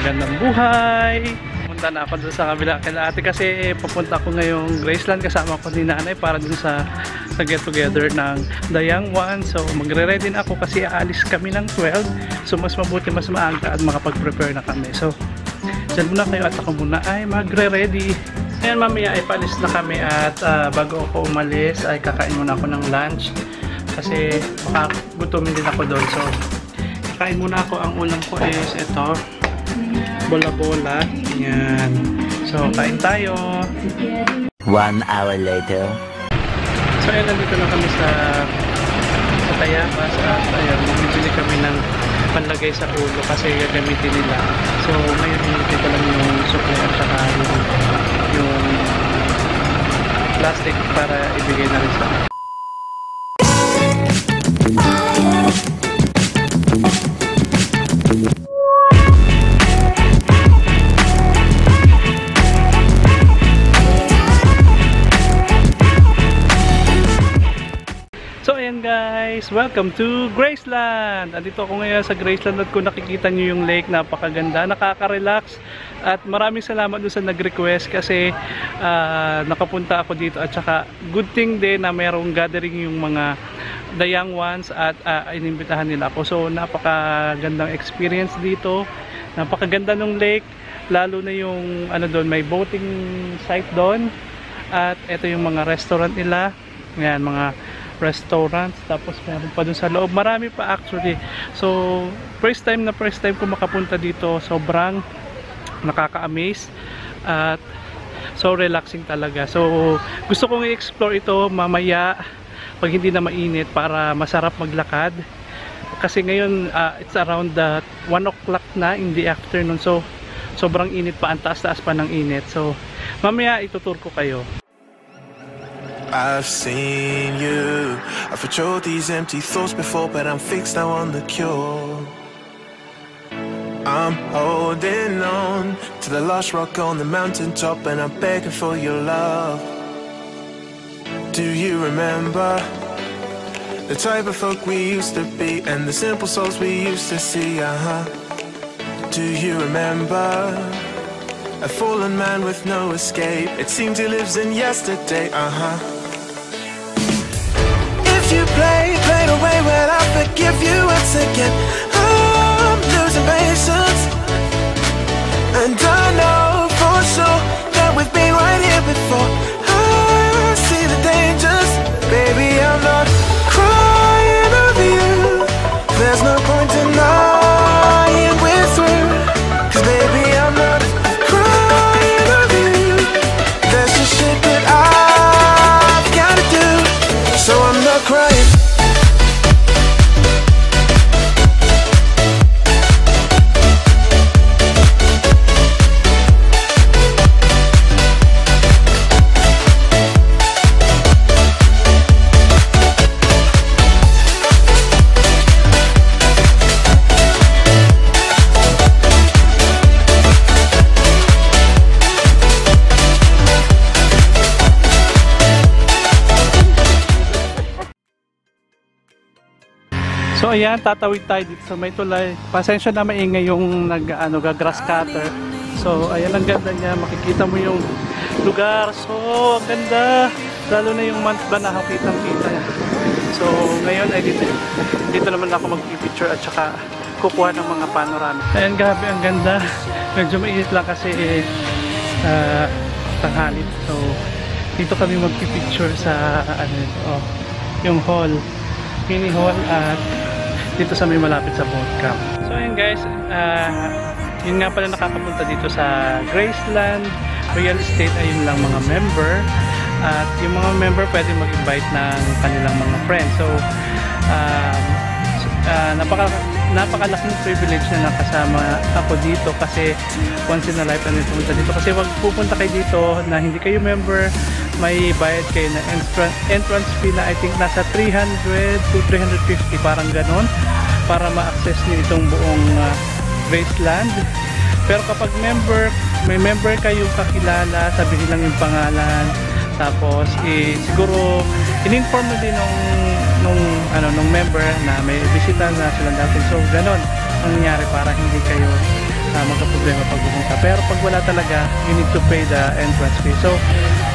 magandang buhay. Punta na ako dun sa kabila kila ate kasi papunta ako ngayong Graceland kasama ko ni nanay para dun sa get together ng The Young Ones. So magre-ready na ako kasi aalis kami ng 12. So mas mabuti mas maaga at makapag-prepare na kami. So dyan muna kayo at ako muna ay magre-ready. Ayan, mamaya ay paalis na kami at bago ako umalis ay kakain muna ako ng lunch kasi gutumin din ako doon. So kakain muna ako. Ang ulam ko is ito, bola-bola. Yan. So kain tayo. 1 hour later. So ayan, nandito na kami sa Tayabas at ayan, bibili kami ng panlagay sa ulo kasi gagamitin nila. So ngayon hinintay ko lang yung supply at saka yung plastic para ibigay na rin sa akin. So ayan guys, welcome to Graceland. Andito ako ngayon sa Graceland at kung nakikita nyo yung lake, napakaganda, nakaka-relax at maraming salamat doon sa nag-request kasi nakapunta ako dito at saka good thing din na mayroong gathering yung mga The Young Ones at inimbitahan nila ako. So napakagandang experience dito, napakaganda ng lake, lalo na yung ano doon, may boating site doon at ito yung mga restaurant nila. Yan, mga restaurants, tapos meron pa dun sa loob, marami pa actually. So first time ko makapunta dito, sobrang nakaka-amaze at so relaxing talaga. So gusto kong i-explore ito mamaya pag hindi na mainit para masarap maglakad kasi ngayon it's around 1 o'clock na in the afternoon, so sobrang init pa, ang taas-taas pa ng init. So mamaya itutur ko kayo. I've seen you, I've patrolled these empty thoughts before, but I'm fixed now on the cure. I'm holding on to the last rock on the mountaintop, and I'm begging for your love. Do you remember the type of folk we used to be, and the simple souls we used to see? Do you remember a fallen man with no escape? It seems he lives in yesterday. If you play away, well, I forgive you once again. I'm losing patience, and I know for sure that we've been right here before. I see the dangers, baby, I'm not crying over you. There's no point denying we're through, 'cause baby, I'm not crying over you. There's just shit that I've gotta do, so I'm not crying. So ayan, tatawid tayo dito sa may tulay. Pasensya na maingay yung grass cutter. So ayan, ang ganda niya, makikita mo yung lugar. So ang ganda, lalo na yung month ba nakakitang-kita. So ngayon ay dito naman ako mag-picture at saka kukuha ng mga panorama. Ayan, grabe, ang ganda. Medyo mainit lang kasi tanghali. So dito kami mag-picture sa yung hall, mini hall, at dito sa may malapit sa boat camp. So ayan guys, yun nga pala, nakakapunta dito sa Graceland Real Estate ay yun lang mga member, at yung mga member pwede mag-invite ng kanilang mga friends. So napakalaking privilege na nakasama ako dito kasi once in a lifetime pumunta dito, kasi wag pupunta kayo dito na hindi kayo member, may bayad kayo na entrance fee na I think nasa 300 to 350, parang ganon, para ma-access nyo itong buong Graceland. Pero kapag may member kayong kakilala, sabihin lang yung pangalan, tapos siguro in-inform mo din nung member na may bisita na sila natin. So ganon ang nangyari para hindi kayo magka-problema pag pumunta. Pero pag wala talaga, you need to pay the entrance fee. So,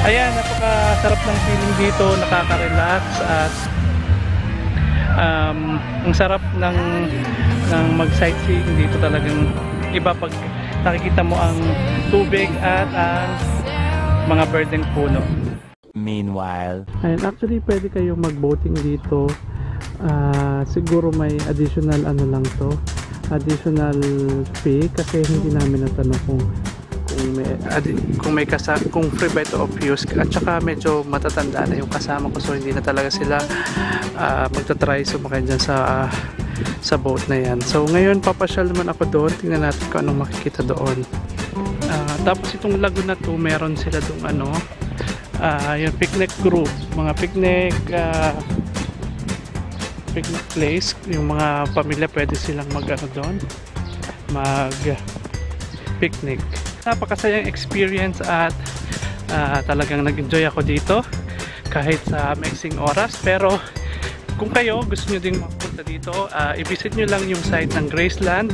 ayan, napakasarap ng feeling dito, nakaka-relax at ang sarap ng mag-sightseeing dito. Talagang iba pag nakikita mo ang tubig at ang mga birdeng puno. Meanwhile, Ayan, actually pwede kayong mag-boating dito. Siguro may additional additional fee kasi hindi namin natanong kung free ba ito of use, at saka medyo matatanda na yung kasama ko, so hindi na talaga sila magta-try sumakay dyan sa boat na yan. So ngayon papasyal naman ako doon, tingnan natin kung anong makikita doon. Tapos itong lagoon na to, meron sila doon yung picnic group, mga picnic place, yung mga pamilya pwede silang doon mag picnic. Napakasayang experience at talagang nag-enjoy ako dito kahit sa mixing oras. Pero kung kayo gusto nyo ding mapunta dito, i-visit nyo lang yung site ng Graceland.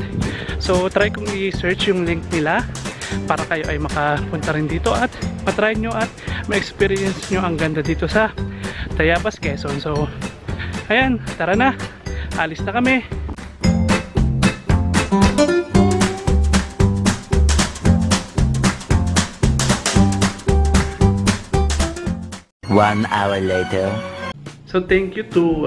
So try kong i-search yung link nila para kayo ay makapunta rin dito at matry nyo at ma-experience nyo ang ganda dito sa Tayabas, Quezon. So ayan, tara na, alis na kami. 1 hour later. So thank you to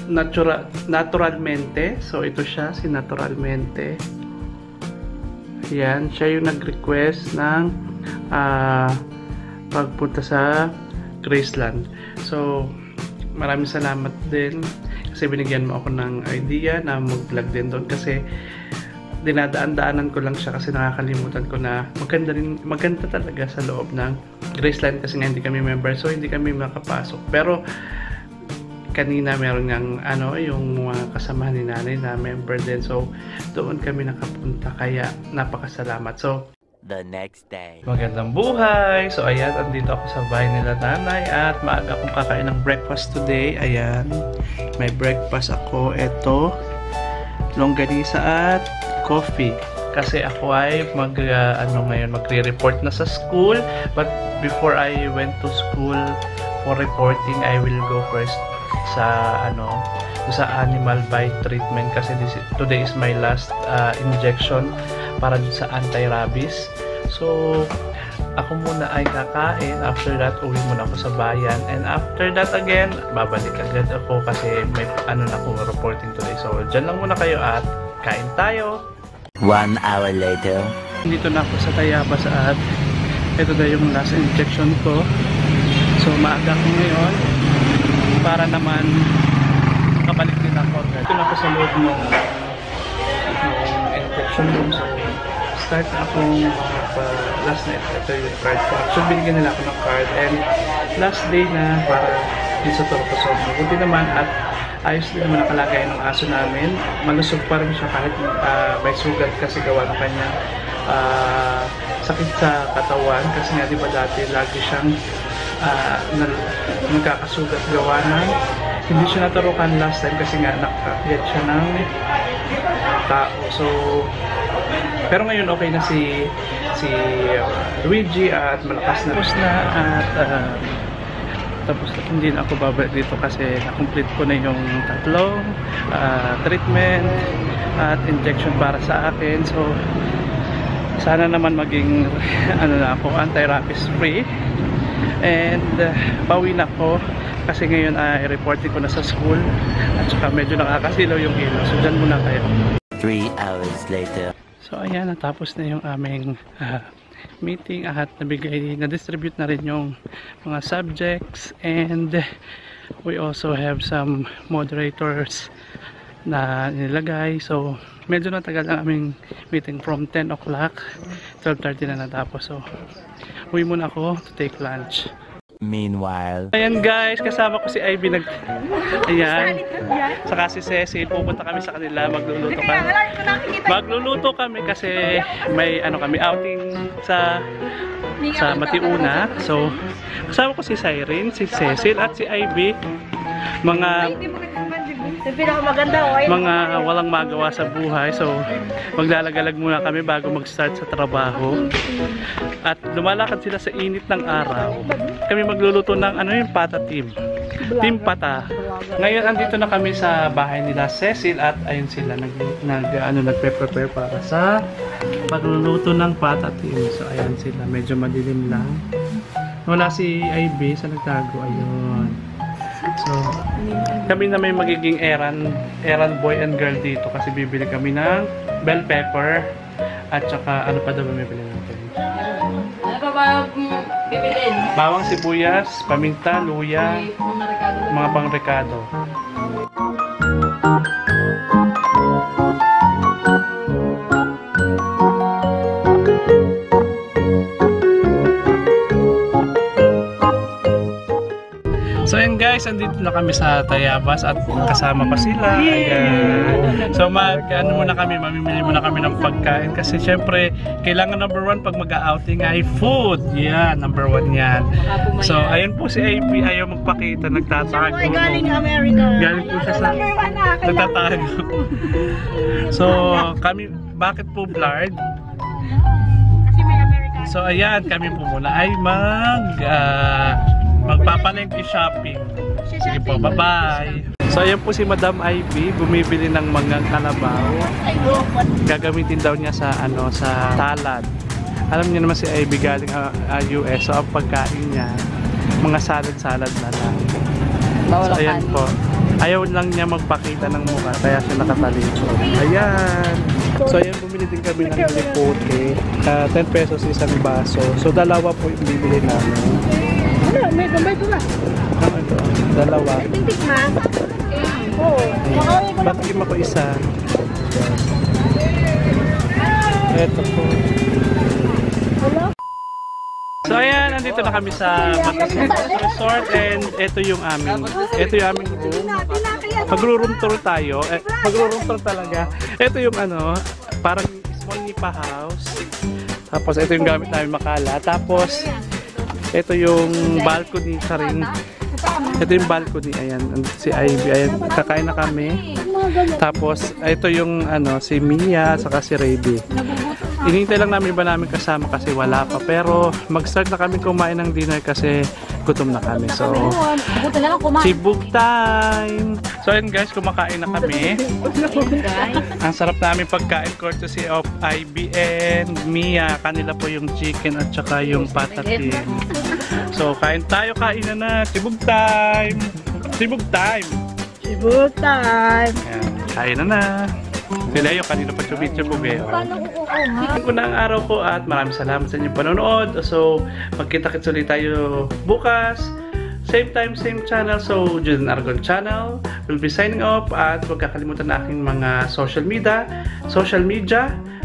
Naturalmente. So ito siya, si Naturalmente. Ayan, siya yung nag-request ng pagpunta sa Graceland. So maraming salamat din kasi binigyan mo ako ng idea na mag-vlog din doon, kasi dinadaan-daanan ko lang siya kasi nakakalimutan ko na maganda talaga sa loob ng Graceland, kasi nga hindi kami member, so hindi kami makapasok. Pero kanina meron ng yung mga kasama ni nanay na member din, so doon kami nakapunta, kaya napakasalamat. So The next day. magandang buhay! So ayan, andito ako sa bahay nila nanay at maaga akong kakain ng breakfast today. Ayan, may breakfast ako. Ito, longganisa at coffee. Kasi ako ay ngayon magre-report na sa school. But before I went to school for reporting, I will go first sa animal bite treatment, kasi today is my last injection para sa anti-rabies. So ako muna ay kakain, after that uwi muna ako sa bayan, and after that again babalik agad ako kasi may ako reporting today. So dyan lang muna kayo at kain tayo. 1 hour later. Dito na ako sa Tayabas at ito na yung last injection ko. So maaga ko ngayon para naman kabalik din ako. Ito na ako sa loob ng injection room. So start na akong last night. Ito yung card ko. So binigyan nila ako ng card, and last day na para din sa Torcoson. Mabuti naman at ayos din naman nakalagay ng aso namin. Malusog pa rin siya kahit may sugat, kasi gawa ng kanyang sakit sa katawan, kasi nga diba dati lagi siyang nagkakasugat gawa ng hindi siya naturukan last time kasi nga nakakayat siya ng tao. So pero ngayon okay na si Luigi at malakas na at tapos hindi na ako babalik dito kasi na-complete ko na yung tatlong treatment at injection para sa akin. So sana naman maging ako anti-rabies free, and bawi na ako kasi ngayon ay reporting ko na sa school at saka medyo nakakasilaw yung ilaw. So dyan muna kayo. 3 hours later. So ayan, natapos na yung aming meeting at na-distribute na rin yung mga subjects, and we also have some moderators na nilagay. So medyo natagal ang aming meeting from 10 o'clock, 12:30 na natapos. So uwi muna ako to take lunch. Meanwhile, Ayan guys, kasama ko si Ivy ayan, saka si Cecil. Pupunta kami sa kanila, magluluto kami kasi may kami outing sa Matiuna. So kasama ko si Cyrene, si Cecil at si Ivy. Yung pinakamaganda, mga walang magawa sa buhay. So, maglalagalag muna kami bago mag-start sa trabaho. At lumalakad sila sa init ng araw. Kami magluluto ng yung pata team. Team pata. Ngayon, andito na kami sa bahay nila Cecil at ayun sila nagpe-prepare para sa pagluluto ng pata team. So, ayan sila. Medyo madilim lang. Wala si Ivy sa nagtago. Ayun. So, kami na may magiging errand boy and girl dito kasi bibili kami ng bell pepper at saka ano pa daw ba bibili natin? Ano pa ba bibilin? Bawang sibuyas, paminta, luya, mga pangrekado. So yun guys, andito na kami sa Tayabas at kasama pa sila. Ayan. So muna kami, mamimili muna kami ng pagkain kasi syempre kailangan number 1 pag mag-outing ay food. Yeah, number 1 yan. So ayun po si AP, ayaw magpakita, nagtatago. Galing America. Galing po siya sa nagtatago. So kami, bakit po blurred? Kasi may America. So ayan, kami po muna ay magpapalengke shopping. Sige po, bye-bye. So ayan po si Madam Ivy, bumibili ng mga kalabaw. Gagamitin daw niya sa sa salad. Alam niyo naman si Ivy galing US, so ang pagkain niya mga salad na lang. So ayan po. Ayaw lang niya magpakita ng mukha, kaya siya nakatalito. Ayan. So ayan, bumili din kami ng lipote. 10 pesos isang baso. So dalawa po yung bibili namin. May gambay ko na. Ito, dalawa. Tintik ma. Oo. Patikim ako isa. Ito po. So ayan, nandito na kami sa Batas Resort and ito yung aming room. Mag-room tour tayo. Mag-room tour talaga. Ito yung parang small nipa house. Tapos ito yung gamit namin makala. Tapos ito yung balcony sa rin. Ito yung balcony. Ayan, si Ivy. Ayan, kakain na kami. Tapos ito yung si Mia saka si Raby. Hinihintay lang namin ba namin kasama kasi wala pa. Pero mag-start na kami kumain ng dinner kasi gutom na kami. So, sibug time! So ayun guys, kumakain na kami. Ang sarap namin pagkain courtesy of Ivy and Mia. Kanila po yung chicken at saka yung patatim. So kain tayo, kain na. Sibug time! Sibug time! Sibug time! Ayan, kain na. Nilayo, kanina pa chubit-chubog eh. Ang unang araw ko at maraming salamat sa inyong panonood. So, magkita-kits ulit tayo bukas. Same time, same channel. So, Julian Argon channel. We'll be signing off at huwag kakalimutan na aking mga social media.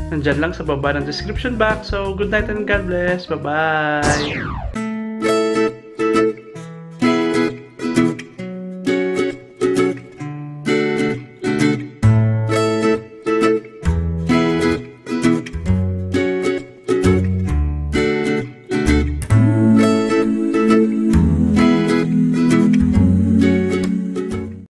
Nandyan lang sa baba ng description box. So, good night and God bless. Bye-bye!